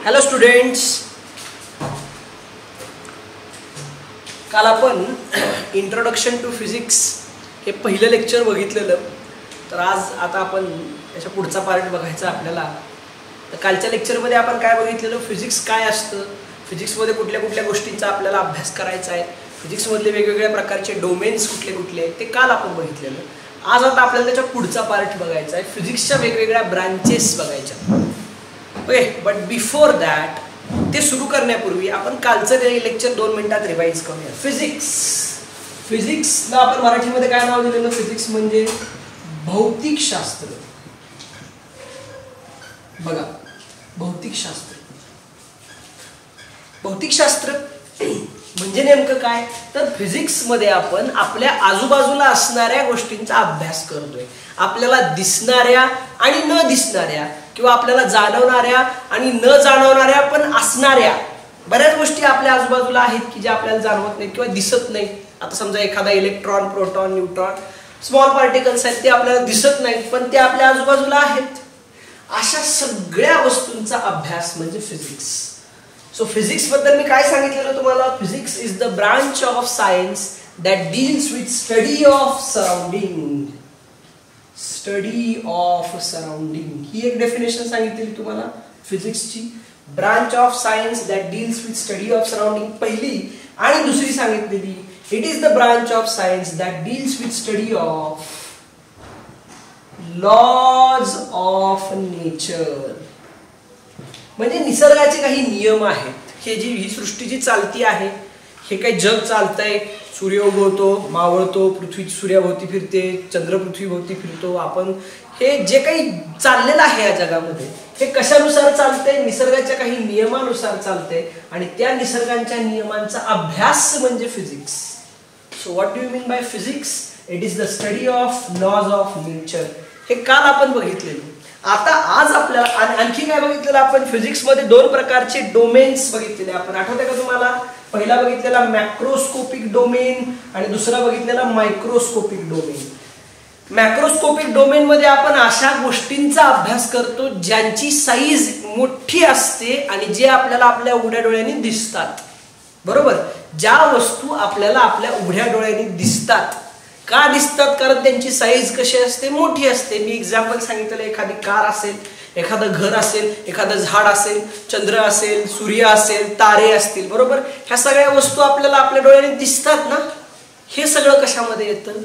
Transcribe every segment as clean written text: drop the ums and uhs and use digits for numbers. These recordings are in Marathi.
हॅलो स्टुडंट्स, काल आपण इंट्रोडक्शन टू फिजिक्स हे पहिलं लेक्चर बघितलेलं. तर आता आपण त्याच्या पुढचा पार्ट बघायचा आपल्याला. तर कालच्या लेक्चरमध्ये आपण काय बघितलेलं, फिजिक्स काय असतं, फिजिक्समध्ये कुठल्या कुठल्या गोष्टींचा आपल्याला अभ्यास करायचा आहे, फिजिक्समधले वेगवेगळ्या प्रकारचे डोमेन्स कुठले कुठले आहेत ते काल आपण बघितलेलं. आज आता आपल्याला त्याच्या पुढचा पार्ट बघायचा आहे, फिजिक्सच्या वेगवेगळ्या ब्रांचेस बघायच्या. ओके, बट बिफोर दॅट, ते सुरू करण्यापूर्वी आपण कालचं लेक्चर 2 मिनिटात रिवाइज करूया. फिजिक्सला आपण मराठीमध्ये काय नाव दिलेलं, फिजिक्स म्हणजे भौतिकशास्त्र. बघा, भौतिकशास्त्र म्हणजे नेमकं काय, तर फिजिक्समध्ये आपण आपल्या आजूबाजूला असणाऱ्या गोष्टींचा अभ्यास करतोय. आपल्याला दिसणाऱ्या आणि न दिसणाऱ्या, किंवा आपल्याला जाणवणाऱ्या आणि न जाणवणाऱ्या पण असणाऱ्या बऱ्याच गोष्टी आपल्या आजूबाजूला आहेत की ज्या आपल्याला जाणवत नाहीत किंवा दिसत नाहीत. आता समजा एखादा electron, proton, neutron, small particles आहेत, ते आपल्याला दिसत नाहीत पण ते आपल्या आजूबाजूला आहेत. अशा सगळ्या वस्तूंचा अभ्यास म्हणजे फिजिक्स. सो फिजिक्स बद्दल मी काय सांगितलेलं तुम्हाला, physics is the branch of science that deals with study of surrounding. ही एक डेफिनेशन सांगितली तुम्हाला फिजिक्सची. Branch of science that deals with study of surrounding पहिली, आणि दुसरी सांगितलेली, it is the branch of science that deals with study of laws of nature. म्हणजे निसर्गाचे काही नियम आहेत. ही सृष्टी जी चालती आहे, हे काही जग चालतंय, सूर्य उगवतो, मावळतो, पृथ्वी सूर्याभोवती फिरते, चंद्र पृथ्वीभोवती फिरतो, आपण हे जे काही चाललेलं आहे या जगामध्ये, हे कशानुसार चालतंय, निसर्गाच्या काही नियमानुसार चालतंय. आणि त्या निसर्गाच्या नियमांचा अभ्यास म्हणजे physics. So what do you mean by physics? It is the study of laws of nature. हे काल आपण बघितलेलं. आता आज आपल्याला आणखी काय बघितलेलं आपण, फिजिक्समध्ये 2 प्रकारचे डोमेन्स बघितलेले आपण. आठवते का तुम्हाला? पहिला बघितलेला मॅक्रोस्कोपिक डोमेन आणि दुसरा बघितलेला मायक्रोस्कोपिक डोमेन. मॅक्रोस्कोपिक डोमेन मध्ये आपण अशा गोष्टींचा अभ्यास करतो ज्यांची साईज मोठी असते आणि जे आपल्याला आपल्या उघड्या डोळ्यांनी दिसतात. बरोबर, ज्या वस्तू आपल्याला आपल्या उघड्या डोळ्यांनी दिसतात. का दिसतात? कारण त्यांची साईज कशी असते, मोठी असते. मी एक्झाम्पल सांगितलं, एखादी कार असेल, एखादं घर असेल, एखादं झाड असेल, चंद्र असेल, सूर्य असेल, तारे असतील. बरोबर, ह्या सगळ्या वस्तू आपल्याला आपल्या डोळ्याने दिसतात ना. हे सगळं कशामध्ये येतं?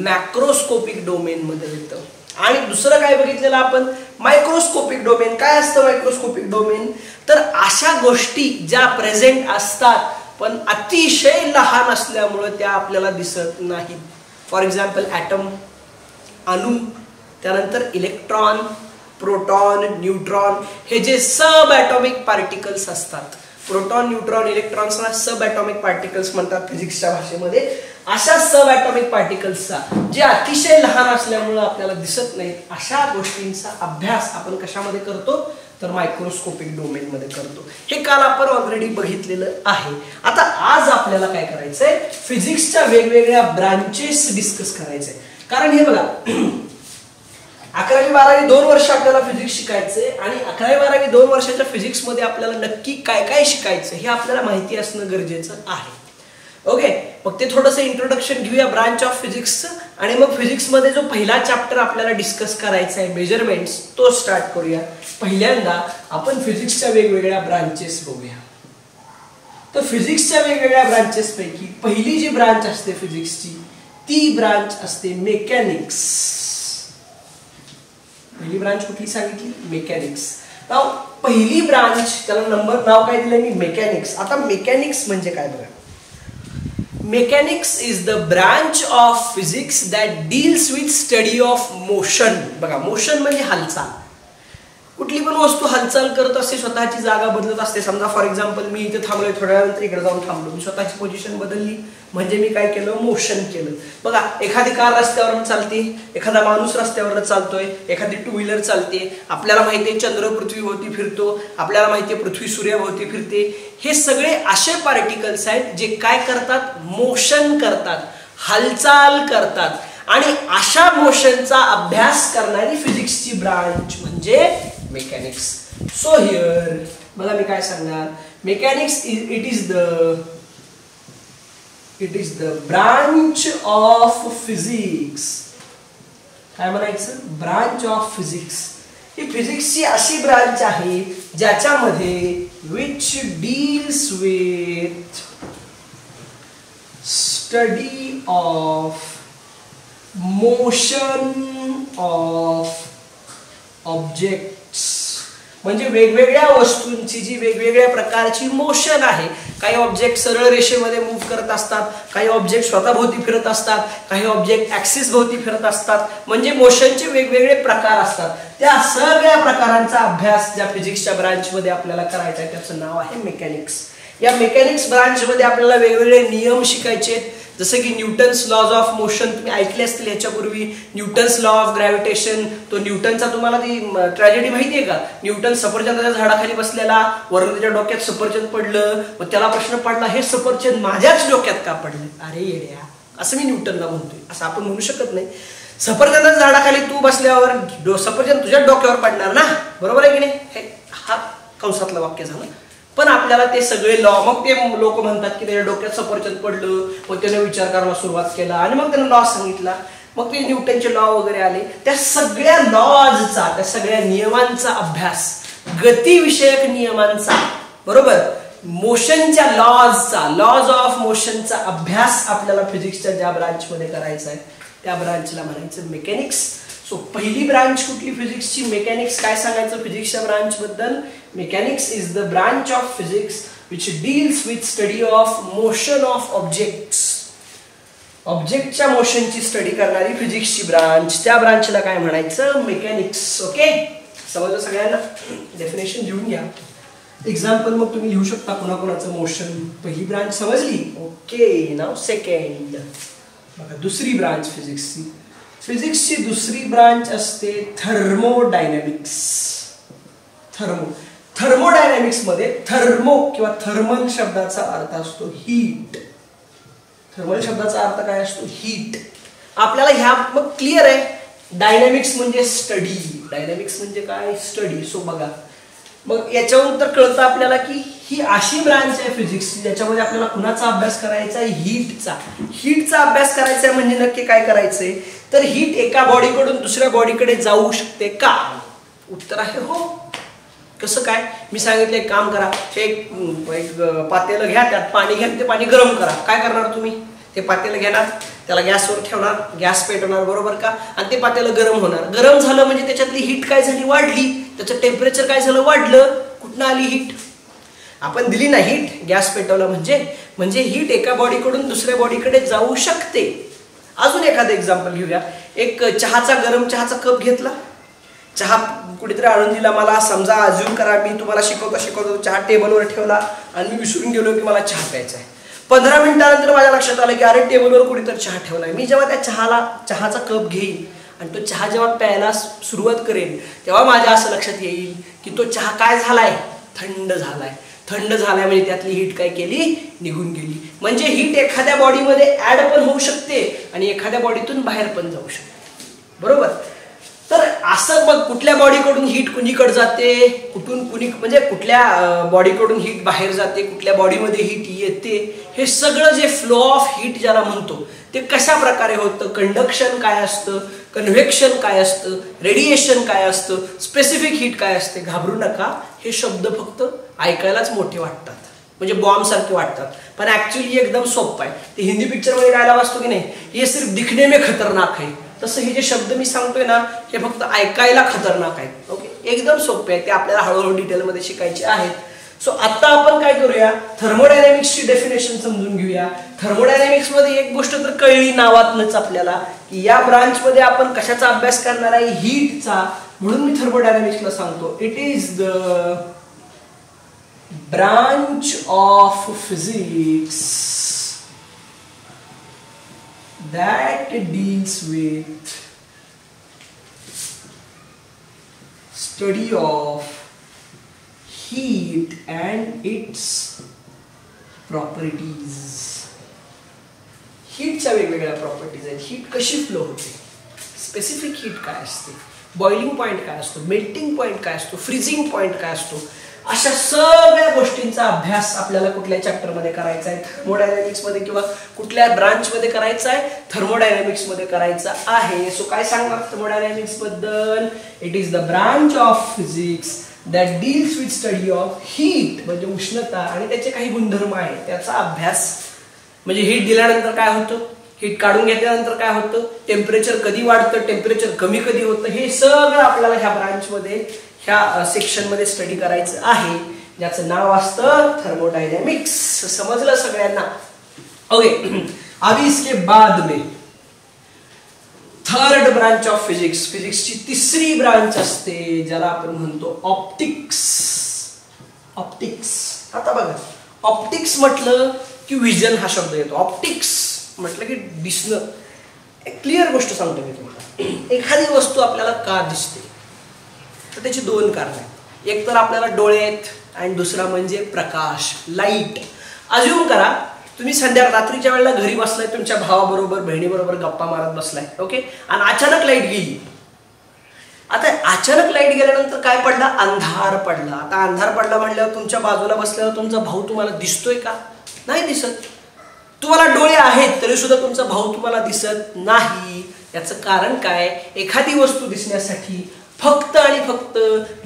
मॅक्रोस्कोपिक डोमेन मध्ये येतं. आणि दुसरं काय बघितलेलं आपण, मायक्रोस्कोपिक डोमेन. काय असतं मायक्रोस्कोपिक डोमेन? तर अशा गोष्टी ज्या प्रेझेंट असतात पण अतिशय लहान असल्यामुळे त्या आपल्याला दिसत नाहीत. फॉर एक्झाम्पल ॲटम, अणु, त्यानंतर इलेक्ट्रॉन, प्रोटॉन, न्यूट्रॉन, हे जे सब ॲटॉमिक पार्टिकल्स असतात. प्रोटॉन, न्यूट्रॉन, इलेक्ट्रॉन्सना सब ॲटॉमिक पार्टिकल्स म्हणतात फिजिक्सच्या भाषेमध्ये. अशा सब ॲटॉमिक पार्टिकल्सचा, जे अतिशय लहान असल्यामुळे आपल्याला दिसत नाहीत, अशा गोष्टींचा अभ्यास आपण कशामध्ये करतो, तर मायक्रोस्कोपिक डोमेन मध्ये करतो. हे काल आपण ऑलरेडी बघितलेलं आहे. आता आज आपल्याला काय करायचंय, फिजिक्सच्या वेगवेगळ्या ब्रांचेस डिस्कस करायचंय. कारण हे बघा, 11वी 12वी 2 वर्ष आपल्याला फिजिक्स शिकायचंय आणि 11वी 12वी 2 वर्षाच्या फिजिक्स मध्ये आपल्याला नक्की काय काय शिकायचं हे आपल्याला माहिती असणं गरजेचं आहे. ओके, मग ते थोडंसं इंट्रोडक्शन घेऊया ब्रांच ऑफ फिजिक्सचं, आणि मग फिजिक्समध्ये जो पहिला चॅप्टर आपल्याला डिस्कस करायचा आहे, मेजरमेंट्स, तो स्टार्ट करूया. पहिल्यांदा आपण फिजिक्सच्या वेगवेगळ्या ब्रांचेस बघूया. तर फिजिक्सच्या वेगवेगळ्या ब्रांचेस पैकी पहिली जी ब्रांच असते फिजिक्सची, ती ब्रांच असते मेकॅनिक्स. पहिली ब्रांच कुठली सांगितली? मेकॅनिक्स. नाव पहिली ब्रांच, त्याला नाव काय दिलंय मी? मेकॅनिक्स. आता मेकॅनिक्स म्हणजे काय बघा. Mechanics is the branch of physics that deals with study of motion. बघा, मोशन म्हणजे हालचाल. कुठली पण वस्तू हालचाल करत असते, स्वतःची जागा बदलत असते. समजा फॉर एक्झाम्पल मी इथे थांबलोय, थोड्या वेळानंतर इकडे जाऊन थांबलो, मी स्वतःची पोझिशन बदलली म्हणजे मी काय केलं? मोशन केलं. बघा, एखादी कार रस्त्यावर चालते, एखादा माणूस रस्त्यावर चालतोय, एखादी 2 व्हीलर चालते. आपल्याला माहितीये चंद्र पृथ्वीभोवती फिरतो, आपल्याला माहितीये पृथ्वी सूर्याभोवती फिरते. हे सगळे असे पार्टिकल्स आहेत जे काय करतात? मोशन करतात, हालचाल करतात. आणि अशा मोशनचा अभ्यास करणारी फिजिक्सची ब्रांच म्हणजे मेकॅनिक्स. सो हिअर मला मी काय सांगणार, mechanics it is the branch of physics. काय म्हणायचं, ब्रांच ऑफ फिजिक्स. ही फिजिक्सची अशी ब्रांच आहे ज्याच्यामध्ये which deals with study of motion of objects. म्हणजे वेगवेगळ्या वस्तूंची जी वेगवेगळ्या प्रकारची मोशन आहे. काही ऑब्जेक्ट सरळ रेषेमध्ये मूव्ह करत असतात, काही ऑब्जेक्ट स्वतःभोवती फिरत असतात, काही ऑब्जेक्ट ऍक्सिस भोवती फिरत असतात. म्हणजे मोशनचे वेगवेगळे प्रकार असतात. त्या सगळ्या प्रकारांचा अभ्यास ज्या फिजिक्सच्या ब्रांचमध्ये आपल्याला करायचा आहे त्याचं नाव आहे मेकॅनिक्स. या मेकॅनिक्स ब्रांचमध्ये आपल्याला वेगवेगळे नियम शिकायचे आहेत. जसं की न्यूटन्स लॉज ऑफ मोशन तुम्ही ऐकले असतील याच्यापूर्वी. न्यूटन्स लॉ ऑफ ग्रॅव्हिटेशन, तो न्यूटनचा तुम्हाला ती ट्रॅजेडी माहिती आहे का? न्यूटन सफरचंदाच्या झाडाखाली बसलेला, वरून त्याच्या डोक्यात सफरचंद पडलं. मग त्याला प्रश्न पडला, हे सफरचंद माझ्याच डोक्यात का पडले? अरे येड्या, असं मी न्यूटनला म्हणतोय, असं आपण म्हणू शकत नाही. सफरचंदाच्या झाडाखाली तू बसल्यावर सफरचंद तुझ्या डोक्यावर पडणार ना, बरोबर आहे की नाही? हे हा कंसातलं वाक्य झालं. पण आपल्याला ते सगळे लॉ, मग ते लोक म्हणतात की त्याच्या डोक्यात सफरचंद पडलं, मग त्याने विचार करायला सुरुवात केला आणि मग त्याने लॉ सांगितला. मग ते न्यूटनचे लॉ वगैरे आले. त्या सगळ्या लॉजचा, त्या सगळ्या नियमांचा अभ्यास, गतिविषयक नियमांचा, बरोबर, मोशनच्या लॉजचा, लॉज ऑफ मोशनचा अभ्यास आपल्याला फिजिक्सच्या ज्या ब्रांचमध्ये करायचा आहे त्या ब्रांचला म्हणायचं मेकॅनिक्स. सो पहिली ब्रांच कुठली फिजिक्सची? मेकॅनिक्स. काय सांगायचं फिजिक्सच्या ब्रांच बद्दल? Mechanics is the branch of physics which deals with study of motion of objects. ऑब्जेक्टच्या मोशनची स्टडी करणारी फिजिक्सची ब्रांच, त्या ब्रांचला काय म्हणायचं? मेकॅनिक्स. ओके, समजलं सगळ्यांना? डेफिनेशन लिहून घ्या. एक्झाम्पल मग तुम्ही लिहू शकता कोणाकोणाचं मोशन. पहिली ब्रांच समजली. ओके, नाव सेकंड बघा, दुसरी ब्रांच फिजिक्सची. फिजिक्सची दुसरी ब्रांच असते थर्मोडायनॅमिक्स. थर्मोडायनॅमिक्स मध्ये थर्मो किंवा थर्मल शब्दाचा अर्थ असतो हीट. थर्मल शब्दाचा अर्थ काय असतो? हीट. आपल्याला ह्या मग क्लिअर आहे. डायनॅमिक्स म्हणजे स्टडी. डायनॅमिक्स म्हणजे काय? स्टडी. सो बघा, मग याच्यावरून तर कळतं आपल्याला की ही अशी ब्रांच आहे फिजिक्सची ज्याच्यामध्ये आपल्याला कुणाचा अभ्यास करायचा आहे? हीटचा. हीटचा अभ्यास करायचा आहे म्हणजे नक्की काय करायचंय? तर हीट एका बॉडीकडून दुसऱ्या बॉडीकडे जाऊ शकते का? उत्तर आहे हो. कसं काय? मी सांगितलं एक काम करा, एक पातेलं घ्या, त्यात पाणी घ्या, ते पाणी गरम करा. काय करणार तुम्ही? ते पातेलं घेणार, त्याला गॅसवर ठेवणार, गॅस पेटवणार, बरोबर का? आणि ते पातेलं गरम होणार. गरम झालं म्हणजे त्याच्यातली हीट काय झाली? वाढली. त्याचं टेम्परेचर काय झालं? वाढलं. कुठनं आली हीट? आपण दिली ना हीट, गॅस पेटवला म्हणजे हीट एका बॉडीकडून दुसऱ्या बॉडीकडे जाऊ शकते. अजून एखादं एक्झाम्पल घेऊया. एक गरम चहाचा कप घेतला, चहा कुठेतरी आणून दिला मला. समजा अज्यूम करा मी तुम्हाला शिकवतो चहा टेबलवर ठेवला आणि मी विसरून गेलो की मला चहा प्यायचा आहे. 15 मिनिटानंतर माझ्या लक्षात आलं की अरे टेबलवर कुठेतरी चहा ठेवलाय. मी जेव्हा त्या चहाचा कप घेईन आणि तो चहा जेव्हा प्यायला सुरुवात करेन तेव्हा माझ्या असं लक्षात येईल की तो चहा काय झालाय? थंड झालाय. थंड झालाय म्हणजे त्यातली हीट काय केली? निघून गेली. म्हणजे हीट एखाद्या बॉडीमध्ये ऍड पण होऊ शकते आणि एखाद्या बॉडीतून बाहेर पण जाऊ शकते, बरोबर? तर असं मग कुठल्या बॉडीकडून हीट कुणीकडे जाते, म्हणजे कुठल्या बॉडीकडून हीट बाहेर जाते, कुठल्या बॉडीमध्ये हीट येते, हे सगळं जे फ्लो ऑफ हीट ज्याला म्हणतो ते कशा प्रकारे होतं? कंडक्शन काय असतं, कन्व्हेक्शन काय असतं, रेडिएशन काय असतं, स्पेसिफिक हीट काय असते. घाबरू नका, हे शब्द फक्त ऐकायलाच मोठे वाटतात, म्हणजे बॉम्ब सारखे वाटतात, पण ऍक्च्युअली एकदम सोपं आहे. ते हिंदी पिक्चर मध्ये डायलॉग असतो की नाही, ये सिर्फ दिखने में खतरनाक है, तसं हे जे शब्द मी सांगतोय ना हे फक्त ऐकायला खतरनाक आहेत. ओके, एकदम सोपे आहे, ते आपल्याला हळूहळू डिटेलमध्ये शिकायचे आहेत. सो आता आपण काय करूया, थर्मोडायनॅमिक्सची डेफिनेशन समजून घेऊया. थर्मोडायनॅमिक्स मध्ये एक गोष्ट तर कळली नावातनच आपल्याला की या ब्रांच मध्ये आपण कशाचा अभ्यास करणार आहे? हीटचा. म्हणून मी थर्मोडायनॅमिक्सला सांगतो it is the branch of physics that deals with study of heat and its properties. हीटच्या वेगवेगळ्या प्रॉपर्टीज आहेत. हीट कशी फ्लो होते, स्पेसिफिक हीट काय असते, बॉइलिंग पॉइंट काय असतो, मेल्टिंग पॉइंट काय असतो, फ्रीजिंग पॉइंट काय असतो, अशा सगळ्या गोष्टींचा अभ्यास आपल्याला कुठल्या चॅप्टर मध्ये करायचा आहे, थर्मोडायनॅमिक्स मध्ये किंवा कुठल्या ब्रांच मध्ये करायचा आहे, थर्मोडायनॅमिक्स मध्ये करायचा आहे. सो काय सांगणार थर्मोडायनॅमिक्स बद्दल? It is the branch of physics that deals with study of heat, म्हणजे उष्णता आणि त्याचे काही गुणधर्म आहेत त्याचा अभ्यास. म्हणजे हीट दिल्यानंतर काय होतं, हीट काढून घेतल्यानंतर काय होतं, टेम्परेचर कधी वाढतं, टेम्परेचर कमी कधी होतं, हे सगळं आपल्याला ह्या ब्रांच मध्ये ह्या सेक्शन मध्ये स्टडी करायचं आहे, ज्याचं नाव असतं थर्मोडायनॅमिक्स. समजलं सगळ्यांना? ओके. अभी इसके बाद में थर्ड ब्रांच ऑफ फिजिक्स, फिजिक्सची तिसरी ब्रांच असते ज्याला आपण म्हणतो ऑप्टिक्स. ऑप्टिक्स. आता बघा, ऑप्टिक्स म्हटलं की विजन हा शब्द येतो. ऑप्टिक्स म्हटलं की दिसणं. एक क्लिअर गोष्ट सांगतो मी तुम्हाला. एखादी वस्तू आपल्याला का दिसते तर त्याची दोन कारण आहेत. एक तर आपल्याला डोळे आहेत आणि दुसरा म्हणजे प्रकाश, लाईट. अज्यूम करा तुम्ही रात्रीच्या वेळेला घरी बसलाय, तुमच्या भावाबरोबर बहिणीबरोबर गप्पा मारत बसलाय, ओके, आणि अचानक लाईट गेली. आता अचानक लाईट गेल्यानंतर काय पडला? अंधार पडला. आता अंधार पडला म्हटल्यावर तुमच्या बाजूला बसल्यावर तुमचा भाऊ तुम्हाला दिसतोय का? नाही दिसत. तुम्हाला डोळे आहेत तरी सुद्धा तुमचा भाऊ तुम्हाला दिसत नाही. याचं कारण काय? एखादी वस्तू दिसण्यासाठी फक्त आणि फक्त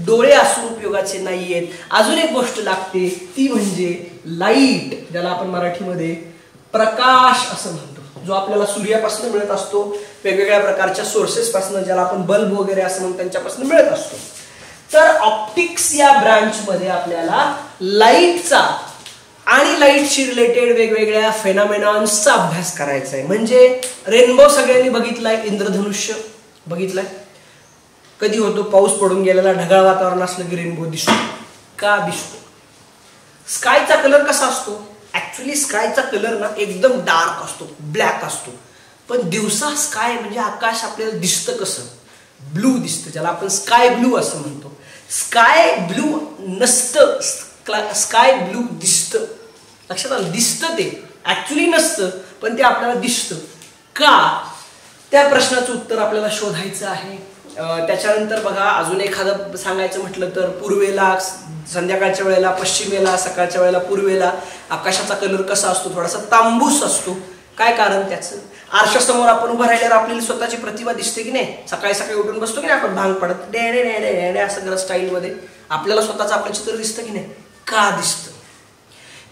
डोळे असून उपयोगाचे नाहीयेत. अजून एक गोष्ट लागते ती म्हणजे लाईट, ज्याला आपण मराठीमध्ये प्रकाश असं म्हणतो, जो आपल्याला सूर्यापासून मिळत असतो, वेगवेगळ्या प्रकारच्या सोर्सेस पासून, ज्याला आपण बल्ब वगैरे असं म्हणतो त्यांच्यापासून मिळत असतो. तर ऑप्टिक्स या ब्रांच मध्ये आपल्याला लाईटचा आणि लाईटशी रिलेटेड वेगवेगळ्या फेनॉमेनॉन्सचा अभ्यास करायचा आहे. म्हणजे रेनबो सगळ्यांनी बघितलाय, इंद्रधनुष्य बघितलाय. कधी होतो? पाऊस पडून गेलेला ढगाळ वातावरण असलं की रेनबो दिसतो. का दिसतो? स्कायचा कलर कसा असतो? ऍक्च्युली स्कायचा कलर ना एकदम डार्क असतो, ब्लॅक असतो. पण दिवसा स्काय म्हणजे आकाश आपल्याला दिसतं कसं? ब्लू दिसतं, ज्याला आपण स्काय ब्लू असं म्हणतो. स्काय ब्लू नसतं, स्काय ब्लू दिसतं. लक्षात आलं? दिसतं, ते ऍक्च्युली नसतं पण ते आपल्याला दिसतं. का? त्या प्रश्नाचं उत्तर आपल्याला शोधायचं आहे. त्याच्यानंतर बघा, अजून एखादं सांगायचं म्हटलं तर पूर्वेला संध्याकाळच्या वेळेला पश्चिमेला, सकाळच्या वेळेला पूर्वेला आकाशाचा कलर कसा असतो? थोडासा तांबूस असतो. काय कारण त्याचं? आरशासमोर आपण उभं राहिल्यावर आपल्याला स्वतःची प्रतिमा दिसते की नाही? सकाळी सकाळी उठून बसतो की नाही आपण भांग पडत, day day day day day असं जरा स्टाईलमध्ये आपल्याला स्वतःचं आपलं चित्र दिसतं की नाही? का दिसतं?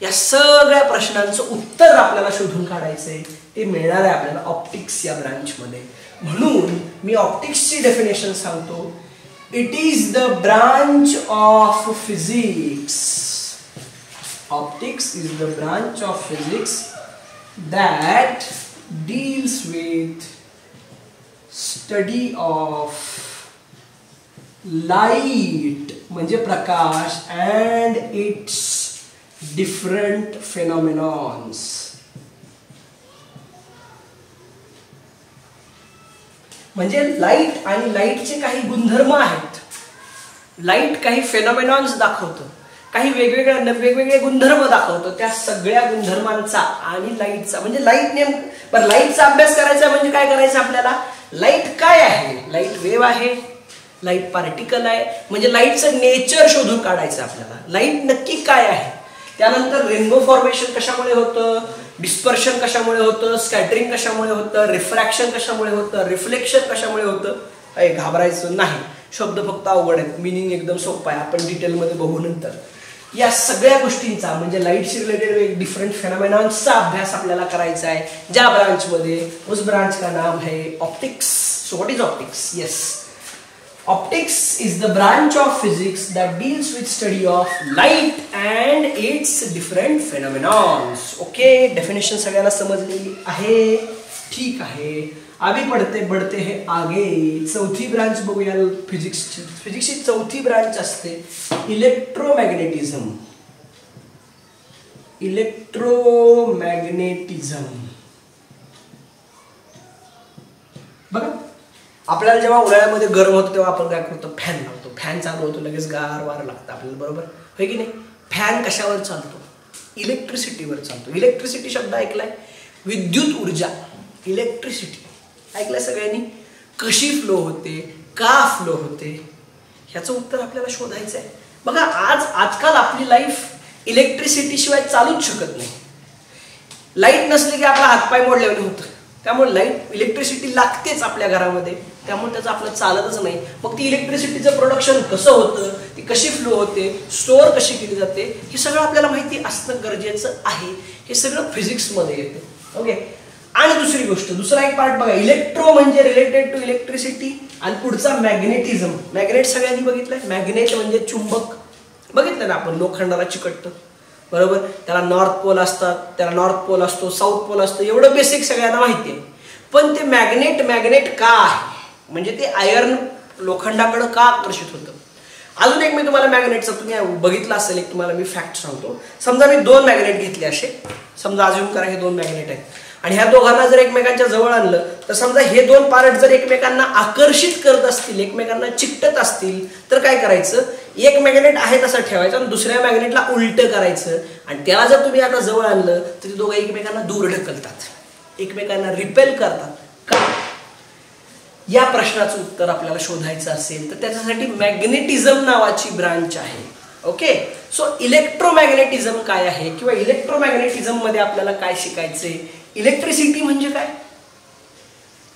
या सगळ्या प्रश्नांचं उत्तर आपल्याला शोधून काढायचंय. ते मिळणार आहे आपल्याला ऑप्टिक्स या ब्रांच मध्ये. म्हणून मी ऑप्टिक्सची डेफिनेशन सांगतो. It is the branch of physics. Optics is the branch of physics that deals with study of light म्हणजे प्रकाश अँड इट्स डिफरंट फेनॉमेनॉन्स. म्हणजे लाईट आणि लाईटचे काही गुणधर्म आहेत. लाईट काही फेनॉमेनॉन्स दाखवतं, काही वेगवेगळे गुणधर्म दाखवतो. त्या सगळ्या गुणधर्मांचा आणि लाईटचा म्हणजे लाईटचा अभ्यास करायचा म्हणजे काय करायचं आपल्याला? लाईट काय आहे? लाईट वेव्ह आहे, लाईट पार्टिकल आहे, म्हणजे लाईटचं नेचर शोधून काढायचं आपल्याला. लाईट नक्की काय आहे? त्यानंतर रेनबो फॉर्मेशन कशामुळे होतं, डिस्पर्शन कशामुळे होतं, स्कॅटरिंग कशामुळे होतं, रिफ्रॅक्शन कशामुळे होतं, रिफ्लेक्शन कशामुळे होतं. घाबरायचं नाही, शब्द फक्त अवघड आहेत, मिनिंग एकदम सोपं आहे, आपण डिटेलमध्ये बघू नंतर. या सगळ्या गोष्टींचा म्हणजे लाईटशी रिलेटेड डिफरंट फेनॉमेनॉन्सचा अभ्यास आपल्याला करायचा आहे ज्या ब्रांचमध्ये. उस ब्रांच का नाम है optics. So what is optics? Yes, optics is the branch of physics that deals with study of light and its different phenomenons. Okay, definition सगळ्यांना समजली आहे? ठीक आहे. अभी बढ़ते हैं आगे. चौथी ब्रांच बघूया फिजिक्सची. फिजिक्सची चौथी ब्रांच असते इलेक्ट्रोमॅग्नेटिझम. इलेक्ट्रोमॅग्नेटिझम बघा, आपल्याला जेव्हा उन्हाळ्यामध्ये गरम होतं तेव्हा आपण काय करतो? फॅन लावतो. फॅन चालू होतो, लगेच गार वारं लागतं आपल्याला, बरोबर होय की नाही? फॅन कशावर चालतो? इलेक्ट्रिसिटीवर चालतो. इलेक्ट्रिसिटी शब्द ऐकलाय? विद्युत ऊर्जा, इलेक्ट्रिसिटी ऐकलंय सगळ्यांनी? कशी फ्लो होते, का फ्लो होते, ह्याचं उत्तर आपल्याला शोधायचं आहे. बघा आजकाल आपली लाईफ इलेक्ट्रिसिटी शिवाय चालूच शकत नाही. लाईट नसली की आपला हातपाय मोडल्याने होतं. त्यामुळे लाईट इलेक्ट्रिसिटी लागतेच आपल्या घरामध्ये. त्यामुळे त्याचं आपलं चालतच नाही. मग ती इलेक्ट्रिसिटीचं प्रोडक्शन कसं होतं, ती कशी फ्लो होते, स्टोअर कशी केली जाते, हे सगळं आपल्याला माहिती असणं गरजेचं आहे. हे सगळं फिजिक्समध्ये येतं. ओके. आणि दुसरी गोष्ट, दुसरा एक पार्ट बघा, इलेक्ट्रो म्हणजे रिलेटेड टू इलेक्ट्रिसिटी. आणि पुढचा मॅग्नेटिझम. मॅग्नेट सगळ्यांनी बघितलंय. मॅग्नेट म्हणजे चुंबक. बघितलं ना आपण, लोखंडाला चिकटतं, बरोबर. त्याला नॉर्थ पोल असतात, त्याला नॉर्थ पोल असतो, साऊथ पोल असतो, एवढं बेसिक सगळ्यांना माहिती आहे. पण ते मॅग्नेट का आहे, म्हणजे ते आयर्न लोखंडाकडे का आकर्षित होतं. अजून एक मी तुम्हाला मॅग्नेटचं, तुम्ही बघितलं असेल, एक तुम्हाला मी फॅक्ट सांगतो. समजा मी 2 मॅग्नेट घेतले असे, समजा अज्युम करा हे 2 मॅग्नेट आहेत, आणि ह्या दोघांना जर एकमेकांच्या जवळ आणलं तर समजा हे 2 पार्ट जर एकमेकांना आकर्षित करत असतील, एकमेकांना चिकटत असतील, तर काय करायचं, एक मॅग्नेट आहे तसं ठेवायचं आणि दुसऱ्या मॅग्नेटला उलटं करायचं. आणि त्याला जर तुम्ही आता जवळ आणलं तर ते दोघं एकमेकांना दूर ढकलतात, एकमेकांना रिपेल करतात. का? या प्रश्नाचं उत्तर आपल्याला शोधायचं असेल तर त्याच्यासाठी मॅग्नेटिझम नावाची ब्रांच आहे. ओके. सो इलेक्ट्रोमॅग्नेटिझम काय आहे, किंवा इलेक्ट्रोमॅग्नेटिझम मध्ये आपल्याला काय शिकायचंय, इलेक्ट्रिसिटी म्हणजे काय,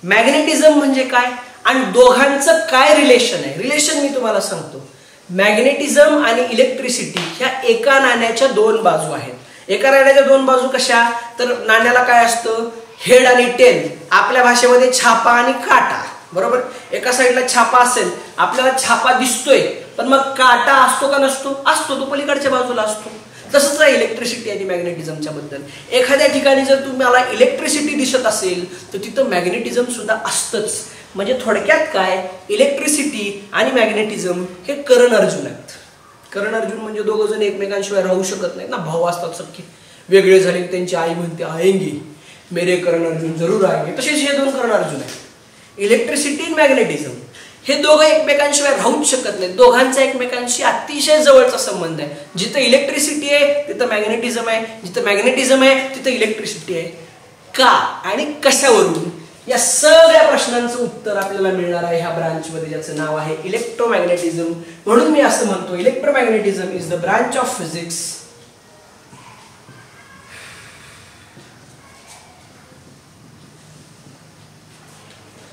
मॅग्नेटिझम म्हणजे काय, आणि दोघांचं काय रिलेशन आहे. रिलेशन मी तुम्हाला सांगतो. मॅग्नेटिझम आणि इलेक्ट्रिसिटी ह्या एका नाण्याच्या 2 बाजू आहेत. एका नाण्याच्या 2 बाजू कशा, तर नाण्याला काय असतं, हेड आणि टेल. आपल्या भाषेमध्ये छापा आणि काटा, बरोबर. एका साईडला छापा असेल, आपल्याला छापा दिसतोय, पण मग काटा असतो का नसतो, असतो, तो पलीकडच्या बाजूला असतो. तसंच आहे इलेक्ट्रिसिटी आणि मॅग्नेटिझमच्या बद्दल. एखाद्या ठिकाणी जर तुम्हाला इलेक्ट्रिसिटी दिसत असेल तर तिथं मॅग्नेटिझम सुद्धा असतंच. म्हणजे थोडक्यात काय, इलेक्ट्रिसिटी आणि मॅग्नेटिझम हे करण अर्जुन आहेत. करण अर्जुन म्हणजे दोघं जण एकमेकांशिवाय राहू शकत नाहीत ना, भाऊ असतात सख्खे, वेगळे झाले की त्यांची आई म्हणते आएंगे मेरे करण अर्जुन जरूर आएंगे. तसेच हे 2 करण अर्जुन आहेत, इलेक्ट्रिसिटी आणि मॅग्नेटिझम. हे दोघं एकमेकांशिवाय राहूच शकत नाहीत. दोघांचा एकमेकांशी अतिशय जवळचा संबंध आहे. जिथं इलेक्ट्रिसिटी आहे तिथं मॅग्नेटिझम आहे, जिथं मॅग्नेटिझम आहे तिथं इलेक्ट्रिसिटी आहे. का आणि कशावरून, या सगळ्या प्रश्नांचं उत्तर आपल्याला मिळणार आहे ह्या ब्रांचमध्ये, ज्याचं नाव आहे इलेक्ट्रोमॅग्नेटिझम. म्हणून मी असं म्हणतो, electromagnetism is the branch of physics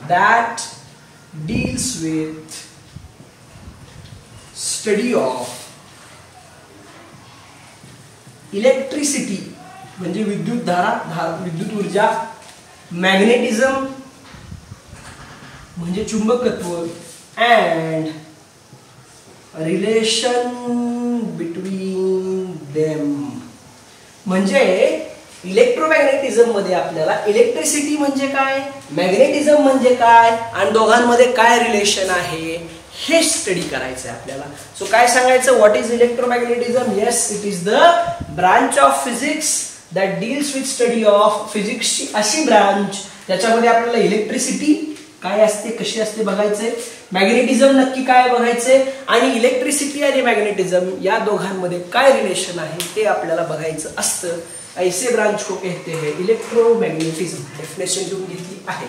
that deals with study of electricity म्हणजे विद्युत धारा, विद्युत ऊर्जा, मॅग्नेटिझम म्हणजे चुंबकत्व, अँड रिलेशन बिटवीन देम. म्हणजे इलेक्ट्रोमॅग्नेटिझम मध्ये आपल्याला इलेक्ट्रिसिटी म्हणजे काय, मॅग्नेटिझम म्हणजे काय, आणि दोघांमध्ये काय रिलेशन आहे हे स्टडी करायचं आहे आपल्याला. सो काय सांगायचं, what is electromagnetism. Yes, it is the branch of physics that deals with study of फिजिक्सची अशी ब्रांच ज्याच्यामध्ये आपल्याला इलेक्ट्रिसिटी काय असते, कशी असते बघायचंय, मॅग्नेटिझम नक्की काय बघायचंय, आणि इलेक्ट्रिसिटी आणि मॅग्नेटिझम या दोघांमध्ये काय रिलेशन आहे ते आपल्याला बघायचं असतं. ऐसे ब्रांच को कहते हैं इलेक्ट्रोमॅग्नेटिझम. डेफिनेशन लिहून घेतली आहे.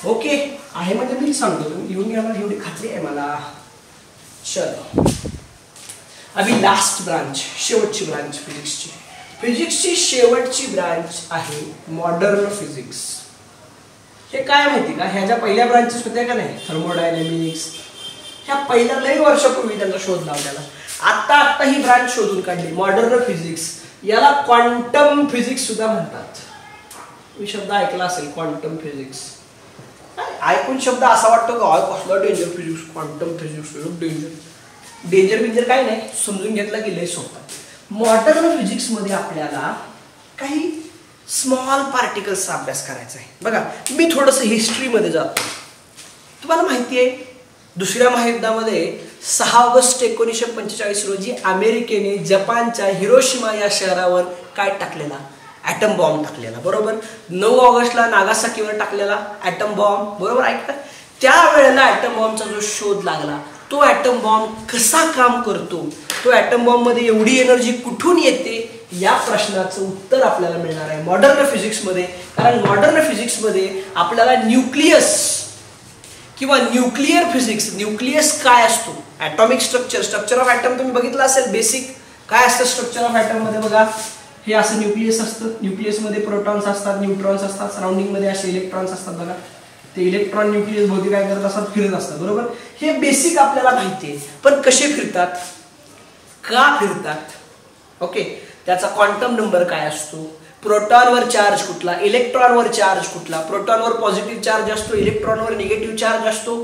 ओके आहे म्हणजे मी सांगतो, तुम्ही लिहून घ्या, मला एवढी खात्री आहे मला. चलो अभी लास्ट ब्रांच, शेवटची ब्रांच फिजिक्सची. फिजिक्सची शेवटची ब्रांच आहे मॉडर्न फिजिक्स. हे काय माहिती का, ह्या ज्या पहिल्या ब्रांचेस होत्या का नाही, थर्मोडायनॅमिक्स, ह्या पहिल्या लई वर्षापूर्वी त्यांचा शोध लावलेला. आता ही ब्रांच शोधून काढली मॉडर्न फिजिक्स. याला क्वांटम फिजिक्स सुद्धा म्हणतात. मी शब्द ऐकला असेल क्वांटम फिजिक्स. ऐकून शब्द असा वाटतो का कसला danger physics, quantum physics, danger बिंजर काय नाही, समजून घेतलं की लय सोपं. मॉडर्न फिजिक्स मध्ये आपल्याला काही स्मॉल पार्टिकल्सचा अभ्यास करायचा आहे. बघा मी थोडंसं हिस्ट्रीमध्ये जातो. तुम्हाला माहिती आहे दुसऱ्या महायुद्धामध्ये 6 ऑगस्ट 1945 रोजी अमेरिकेने जपानच्या हिरोशिमा या शहरावर काय टाकलेला, ॲटम बॉम्ब टाकलेला, बरोबर. 9 ऑगस्टला नागासाकीवर टाकलेला ॲटम बॉम्ब, बरोबर. ऐकता, त्यावेळेला ॲटम बॉम्बचा जो शोध लागला, तो ॲटम बॉम्ब कसा काम करतो, तो ॲटम बॉम्ब मध्ये एवढी एनर्जी कुठून येते, या प्रश्नाचं उत्तर आपल्याला मिळणार आहे मॉडर्न फिजिक्स मध्ये. कारण मॉडर्न फिजिक्स मध्ये आपल्याला न्यूक्लियस किंवा न्यूक्लिअर फिजिक्स, न्यूक्लियस काय असतो, atomic structure, structure of atom तुम्ही बघितलं असेल बेसिक. काय असतं स्ट्रक्चर ऑफ ॲटम मध्ये बघा, हे असं न्यूक्लियस असतं, न्यूक्लियसमध्ये प्रोटॉन्स असतात, न्यूट्रॉन्स असतात, सराउंडिंगमध्ये असे इलेक्ट्रॉन्स असतात बघा. ते इलेक्ट्रॉन न्यूक्लियस भोवती काय करत असतात, फिरत असतात, बरोबर. हे बेसिक आपल्याला माहिती आहे, पण कसे फिरतात, का फिरतात, ओके, त्याचा क्वांटम नंबर काय असतो, प्रोटॉनवर चार्ज कुठला, इलेक्ट्रॉनवर चार्ज कुठला, प्रोटॉनवर पॉझिटिव्ह चार्ज असतो, इलेक्ट्रॉनवर निगेटिव्ह चार्ज असतो,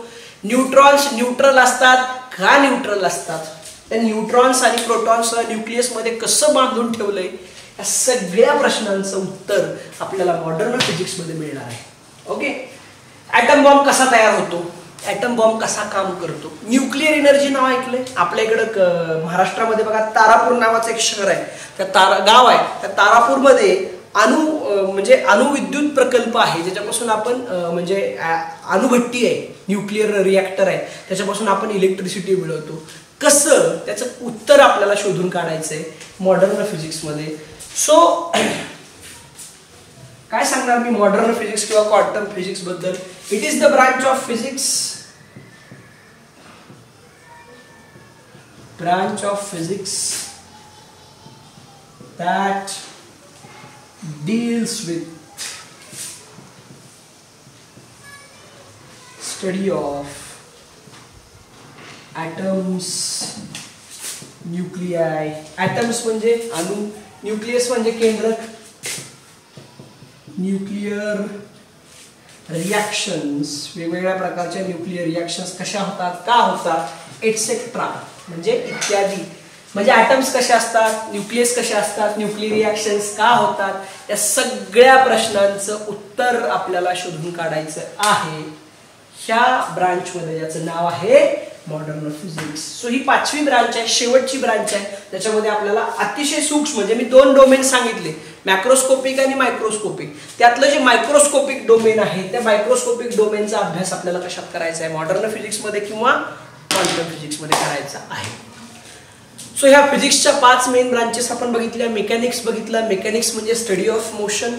न्यूट्रॉन्स न्यूट्रल असतात का न्यूट्रल असतात, त्या न्यूट्रॉन्स आणि प्रोटॉन्सला न्यूक्लियसमध्ये कसं बांधून ठेवलंय, या सगळ्या प्रश्नांचं उत्तर आपल्याला मॉडर्न फिजिक्समध्ये मिळणार आहे. ओके. ॲटम बॉम्ब कसा तयार होतो, ॲटम बॉम्ब कसा काम करतो, न्यूक्लिअर एनर्जी नाव ऐकलंय आपल्या इकडं महाराष्ट्रामध्ये बघा, तारापूर नावाचं एक शहर आहे, त्या गाव आहे, त्या तारापूरमध्ये म्हणजे अणुविद्युत प्रकल्प आहे, ज्याच्यापासून आपण म्हणजे अणुभट्टी आहे, न्यूक्लिअर रिॲक्टर आहे, त्याच्यापासून आपण इलेक्ट्रिसिटी मिळवतो. कसं, त्याचं उत्तर आपल्याला शोधून काढायचंय मॉडर्न फिजिक्समध्ये. सो काय सांगणार मी मॉडर्न फिजिक्स किंवा क्वांटम फिजिक्स बद्दल. It is the branch of physics, that deals with study of atoms, nuclei. atoms म्हणजे अणु, न्यूक्लियस म्हणजे केंद्रक, न्यूक्लिअर रिॲक्शन्स, वेगवेगळ्या प्रकारच्या न्यूक्लिअर रिॲक्शन्स कशा होतात, का होतात, एटसेट्रा म्हणजे इत्यादी. म्हणजे ॲटम्स कसे असतात, न्यूक्लियस कसे असतात, न्यूक्लिअर रिॲक्शन्स का होतात, या सगळ्या प्रश्नांचं उत्तर आपल्याला शोधून काढायचं आहे ह्या ब्रांचमध्ये, ज्याचं नाव आहे मॉडर्न फिजिक्स. सो ही 5वी ब्रांच आहे, शेवटची ब्रांच आहे, त्याच्यामध्ये आपल्याला अतिशय सूक्ष्म, म्हणजे मी 2 डोमेन सांगितले, मॅक्रोस्कोपिक आणि मायक्रोस्कोपिक. त्यातलं जे मायक्रोस्कोपिक डोमेन आहे, त्या मायक्रोस्कोपिक डोमेनचा अभ्यास आपल्याला कशात करायचा आहे, मॉडर्न फिजिक्समध्ये किंवा क्वांटम फिजिक्समध्ये करायचा आहे. सो ह्या फिजिक्सच्या 5 मेन ब्रांचेस आपण बघितल्या. मेकॅनिक्स बघितला, मेकॅनिक्स म्हणजे स्टडी ऑफ मोशन.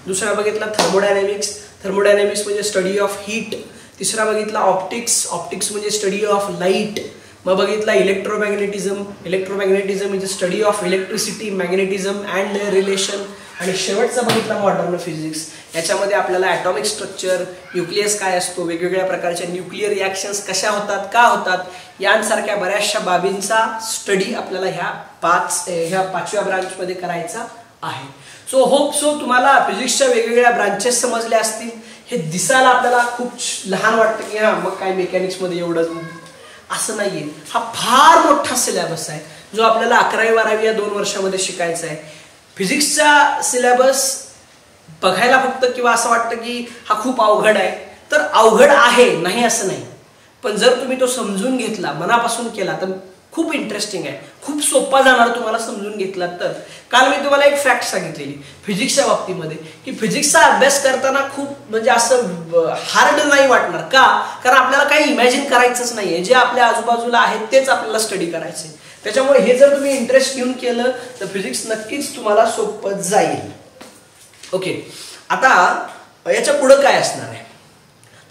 दुसरा बघितला थर्मोडायनॅमिक्स, थर्मोडायनॅमिक्स म्हणजे स्टडी ऑफ हीट. तिसरा बघितला ऑप्टिक्स, ऑप्टिक्स म्हणजे स्टडी ऑफ लाईट. मग बघितला इलेक्ट्रोमॅग्नेटिझम, इलेक्ट्रोमॅग्नेटिझम म्हणजे study of electricity, magnetism and their relation. आणि शेवटचा बघितला मॉडर्न फिजिक्स. याच्यामध्ये आपल्याला ॲटॉमिक स्ट्रक्चर, न्यूक्लियस काय असतो, वेगवेगळ्या प्रकारच्या न्यूक्लिअर रिॲक्शन्स कशा होतात, का होतात, यांसारख्या बऱ्याचशा बाबींचा स्टडी आपल्याला ह्या 5व्या ब्रांचमध्ये करायचा आहे. सो होप सो तुम्हाला फिजिक्सच्या वेगवेगळ्या ब्रांचेस समजल्या असतील. हे दिसायला आपल्याला खूप लहान वाटतं की मग काय मेकॅनिक्समध्ये एवढं, असं नाहीये. हा फार मोठा सिलेबस आहे जो आपल्याला 11वी 12वी या 2 वर्षामध्ये शिकायचा आहे. फिजिक्सचा सिलेबस बघायला फक्त किंवा असं वाटतं की हा खूप अवघड आहे, तर अवघड आहे, नाही असं नाही, पण जर तुम्ही तो समजून घेतला, मनापासून केला, तर खूप इंटरेस्टिंग आहे, खूप सोपा जाणार तुम्हाला समजून घेतला तर. काल मी तुम्हाला एक फॅक्ट सांगितलेली फिजिक्सच्या बाबतीमध्ये की फिजिक्सचा अभ्यास करताना खूप म्हणजे असं हार्ड नाही वाटणार. का? कारण आपल्याला काही इमॅजिन करायचंच नाहीये, जे आपल्या आजूबाजूला आहेत तेच आपल्याला स्टडी करायचे. त्याच्यामुळे हे जर तुम्ही इंटरेस्ट घेऊन केलं तर फिजिक्स नक्कीच तुम्हाला सोपं जाईल. ओके. आता याच्या पुढं काय असणार आहे,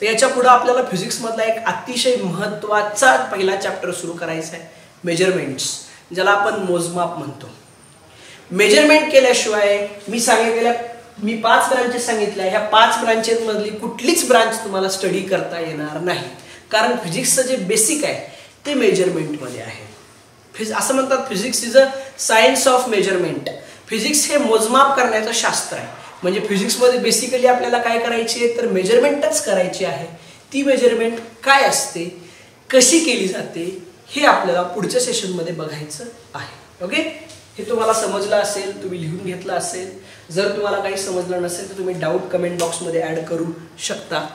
तर याच्या पुढं आपल्याला फिजिक्समधला एक अतिशय महत्त्वाचा पहिला चॅप्टर सुरू करायचा आहे, मेजरमेंट्स, ज्याला आपण मोजमाप म्हणतो. मेजरमेंट केल्याशिवाय मी 5 ब्रांचेस सांगितल्या, ह्या 5 ब्रांचेस मधली कुठलीच ब्रांच तुम्हाला स्टडी करता येणार नाही, कारण फिजिक्सचं जे बेसिक आहे ते मेजरमेंटमध्ये आहे. असं म्हणतात physics is a science of measurement. Physics हे मोजमाप करण्याचं शास्त्र आहे. म्हणजे फिजिक्समध्ये बेसिकली आपल्याला काय करायची आहे, तर मेजरमेंटच करायची आहे. ती मेजरमेंट काय असते, कशी केली जाते, हे आपल्याला पुढच्या सेशनमध्ये बघायचं आहे. ओके. हे तुम्हाला समजलं असेल, तुम्ही लिहून घेतलं असेल. जर तुम्हाला काही समजलं नसेल तर तुम्ही डाऊट कमेंट बॉक्समध्ये ॲड करू शकता.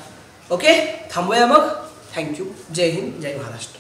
ओके. थांबूया मग. थँक्यू. जय हिंद, जय महाराष्ट्र.